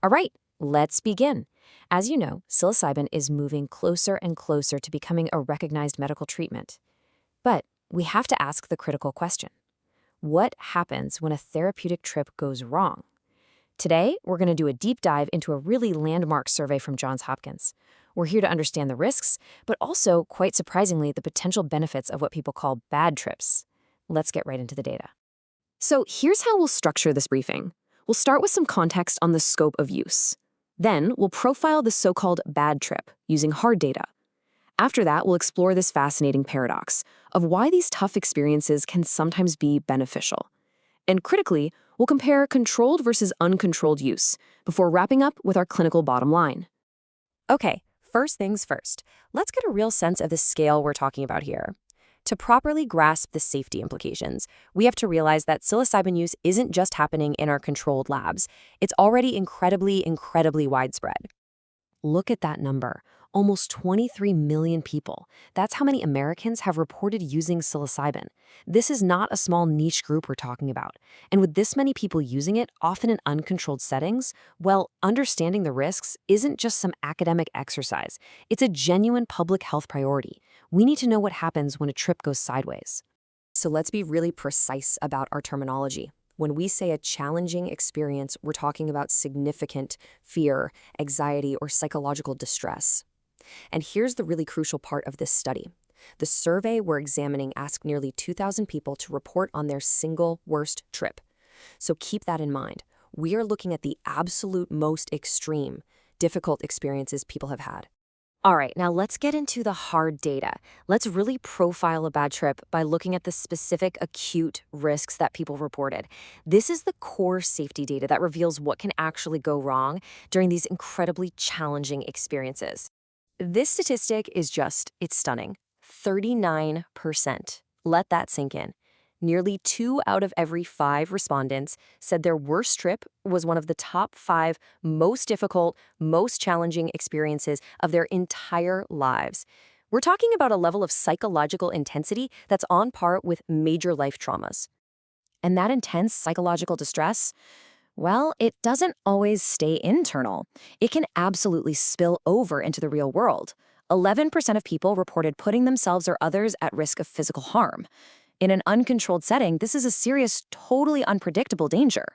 All right, let's begin. As you know, psilocybin is moving closer and closer to becoming a recognized medical treatment. But we have to ask the critical question. What happens when a therapeutic trip goes wrong? Today, we're going to do a deep dive into a really landmark survey from Johns Hopkins. We're here to understand the risks, but also, quite surprisingly, the potential benefits of what people call bad trips. Let's get right into the data. So here's how we'll structure this briefing. We'll start with some context on the scope of use. Then, we'll profile the so-called bad trip using hard data. After that, we'll explore this fascinating paradox of why these tough experiences can sometimes be beneficial. And critically, we'll compare controlled versus uncontrolled use before wrapping up with our clinical bottom line. Okay, first things first. Let's get a real sense of the scale we're talking about here. To properly grasp the safety implications, we have to realize that psilocybin use isn't just happening in our controlled labs. It's already incredibly widespread. Look at that number. Almost 23 million people. That's how many Americans have reported using psilocybin. This is not a small niche group we're talking about. And with this many people using it, often in uncontrolled settings, well, understanding the risks isn't just some academic exercise. It's a genuine public health priority. We need to know what happens when a trip goes sideways. So let's be really precise about our terminology. When we say a challenging experience, we're talking about significant fear, anxiety, or psychological distress. And here's the really crucial part of this study. The survey we're examining asked nearly 2,000 people to report on their single worst trip. So keep that in mind. We are looking at the absolute most extreme, difficult experiences people have had. All right, now let's get into the hard data. Let's really profile a bad trip by looking at the specific acute risks that people reported. This is the core safety data that reveals what can actually go wrong during these incredibly challenging experiences. This statistic is it's stunning. 39%. Let that sink in. Nearly 2 out of every 5 respondents said their worst trip was one of the top 5 most difficult, most challenging experiences of their entire lives. We're talking about a level of psychological intensity that's on par with major life traumas. And that intense psychological distress, well, it doesn't always stay internal. It can absolutely spill over into the real world. 11% of people reported putting themselves or others at risk of physical harm. In an uncontrolled setting, this is a serious, totally unpredictable danger.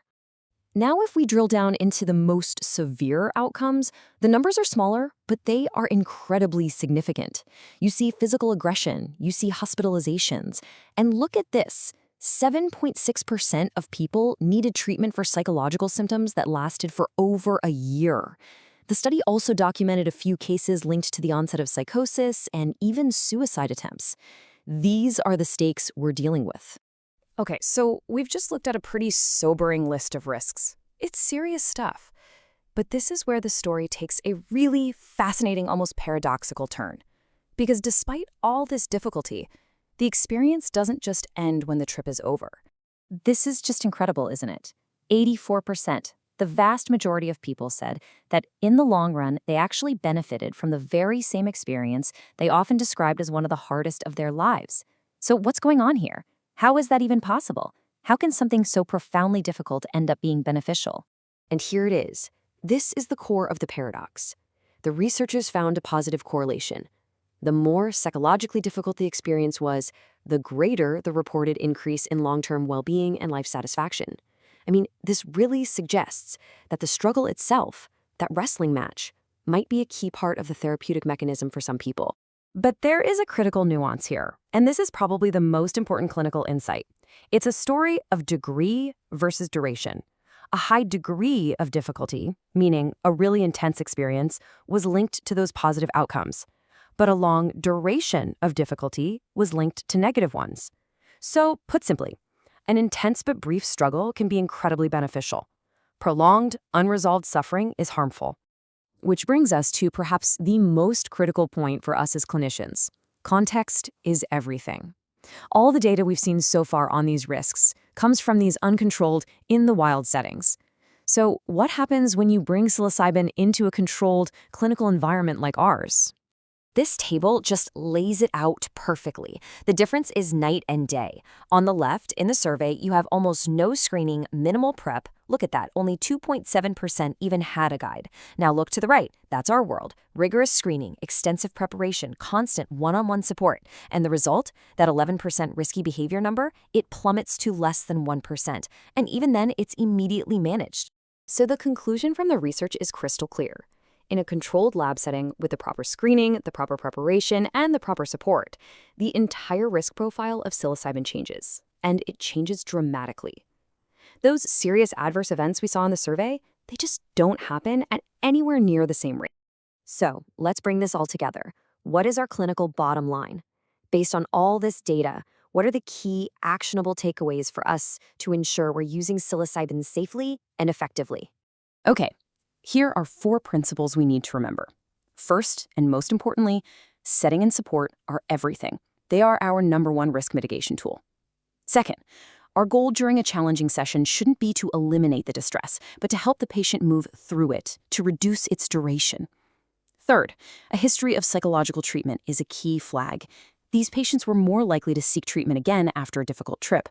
Now, if we drill down into the most severe outcomes, the numbers are smaller, but they are incredibly significant. You see physical aggression, you see hospitalizations, and look at this. 7.6% of people needed treatment for psychological symptoms that lasted for over a year. The study also documented a few cases linked to the onset of psychosis and even suicide attempts. These are the stakes we're dealing with. Okay, so we've just looked at a pretty sobering list of risks. It's serious stuff. But this is where the story takes a really fascinating, almost paradoxical turn. Because despite all this difficulty, the experience doesn't just end when the trip is over. This is just incredible, isn't it? 84%. The vast majority of people said that in the long run, they actually benefited from the very same experience they often described as one of the hardest of their lives. So what's going on here? How is that even possible? How can something so profoundly difficult end up being beneficial? And here it is. This is the core of the paradox. The researchers found a positive correlation. The more psychologically difficult the experience was, the greater the reported increase in long-term well-being and life satisfaction. I mean, this really suggests that the struggle itself, that wrestling match, might be a key part of the therapeutic mechanism for some people. But there is a critical nuance here, and this is probably the most important clinical insight. It's a story of degree versus duration. A high degree of difficulty, meaning a really intense experience, was linked to those positive outcomes. But a long duration of difficulty was linked to negative ones. So, put simply, an intense but brief struggle can be incredibly beneficial. Prolonged, unresolved suffering is harmful. Which brings us to perhaps the most critical point for us as clinicians. Context is everything. All the data we've seen so far on these risks comes from these uncontrolled, in-the-wild settings. So what happens when you bring psilocybin into a controlled clinical environment like ours? This table just lays it out perfectly. The difference is night and day. On the left, in the survey, you have almost no screening, minimal prep. Look at that, only 2.7% even had a guide. Now look to the right, that's our world. Rigorous screening, extensive preparation, constant one-on-one support. And the result, that 11% risky behavior number, it plummets to less than 1%. And even then, it's immediately managed. So the conclusion from the research is crystal clear. In a controlled lab setting with the proper screening, the proper preparation, and the proper support, the entire risk profile of psilocybin changes, and it changes dramatically. Those serious adverse events we saw in the survey, they just don't happen at anywhere near the same rate. So let's bring this all together. What is our clinical bottom line? Based on all this data, what are the key actionable takeaways for us to ensure we're using psilocybin safely and effectively? Okay. Here are 4 principles we need to remember. First, and most importantly, setting and support are everything. They are our #1 risk mitigation tool. Second, our goal during a challenging session shouldn't be to eliminate the distress, but to help the patient move through it, to reduce its duration. Third, a history of psychological treatment is a key flag. These patients were more likely to seek treatment again after a difficult trip.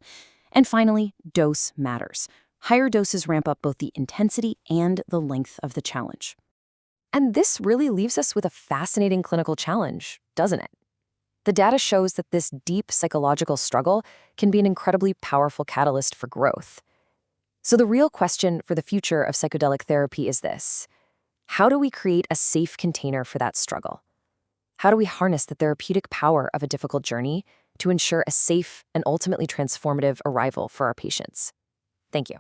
And finally, dose matters. Higher doses ramp up both the intensity and the length of the challenge. And this really leaves us with a fascinating clinical challenge, doesn't it? The data shows that this deep psychological struggle can be an incredibly powerful catalyst for growth. So the real question for the future of psychedelic therapy is this: how do we create a safe container for that struggle? How do we harness the therapeutic power of a difficult journey to ensure a safe and ultimately transformative arrival for our patients? Thank you.